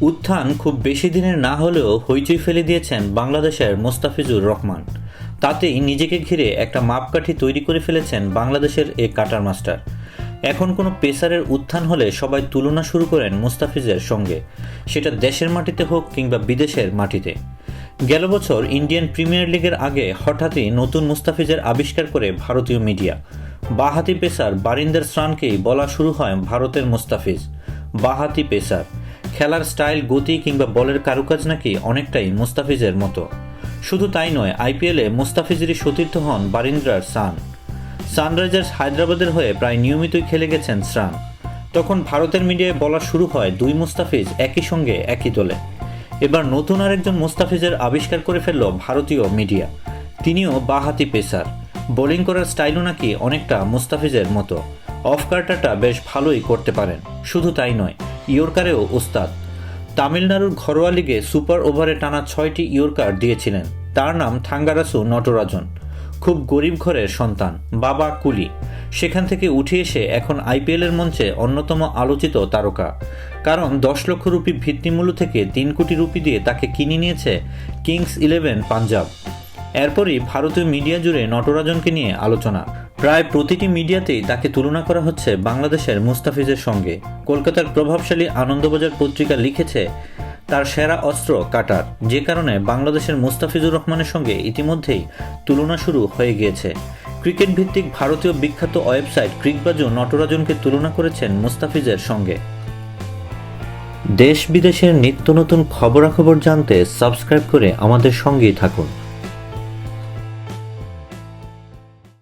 উত্থান খুব বেশি দিনের না হলেও হইচই ফেলে দিয়েছেন বাংলাদেশের মোস্তাফিজুর রহমান। তাতেই নিজেকে ঘিরে একটা মাপকাঠি তৈরি করে ফেলেছেন বাংলাদেশের এ কাটার মাস্টার। এখন কোনো পেসারের উত্থান হলে সবাই তুলনা শুরু করেন মুস্তাফিজের সঙ্গে, সেটা দেশের মাটিতে হোক কিংবা বিদেশের মাটিতে। গেল বছর ইন্ডিয়ান প্রিমিয়ার লিগের আগে হঠাৎই নতুন মুস্তাফিজের আবিষ্কার করে ভারতীয় মিডিয়া। বাঁহাতি পেসার বারিন্দার স্রানকেই বলা শুরু হয় ভারতের মুস্তাফিজ। বাঁহাতি পেসার, খেলার স্টাইল, গতি কিংবা বলের কারুকাজ নাকি অনেকটাই মুস্তাফিজের মতো। শুধু তাই নয়, আইপিএলে মুস্তাফিজেরই সতীর্থ হন বারিন্দ্রার সান। সানরাইজার্স হায়দ্রাবাদের হয়ে প্রায় নিয়মিতই খেলে গেছেন স্রান। তখন ভারতের মিডিয়ায় বলা শুরু হয় দুই মুস্তাফিজ একই সঙ্গে একই দলে। এবার নতুন আরেকজন মুস্তাফিজের আবিষ্কার করে ফেলল ভারতীয় মিডিয়া। তিনিও বাঁহাতি পেসার, বোলিং করার স্টাইলও নাকি অনেকটা মুস্তাফিজের মতো। অফ কার্টারটা বেশ ভালোই করতে পারেন। শুধু তাই নয়, ইয়র্কারেও ওস্তাদ। তামিলনাড়ুর ঘরোয়া লিগে সুপার ওভারে টানা 6টি ইয়র্কার দিয়েছিলেন। তার নাম থাঙ্গারাসু নটরাজন। খুব গরিব ঘরের সন্তান, বাবা কুলি। সেখান থেকে উঠে এসে এখন আইপিএলের মঞ্চে অন্যতম আলোচিত তারকা। কারণ 10 লক্ষ রুপি ভিত্তিমূল্য থেকে 3 কোটি রুপি দিয়ে তাকে কিনে নিয়েছে কিংস 11 পাঞ্জাব। এরপরই ভারতীয় মিডিয়া জুড়ে নটরাজনকে নিয়ে আলোচনা। প্রায় প্রতিটি মিডিয়াতেই তাকে তুলনা করা হচ্ছে বাংলাদেশের মুস্তাফিজের সঙ্গে। কলকাতার প্রভাবশালী আনন্দবাজার পত্রিকা লিখেছে তার সেরা অস্ত্র কাটার, যে কারণে বাংলাদেশের মুস্তাফিজুর রহমানের সঙ্গে ইতিমধ্যেই তুলনা শুরু হয়ে গিয়েছে। ক্রিকেট ভিত্তিক ভারতীয় বিখ্যাত ওয়েবসাইট ক্রিকবাজও নটরাজনকে তুলনা করেছেন মুস্তাফিজের সঙ্গে। দেশ বিদেশের নিত্য নতুন খবরাখবর জানতে সাবস্ক্রাইব করে আমাদের সঙ্গেই থাকুন।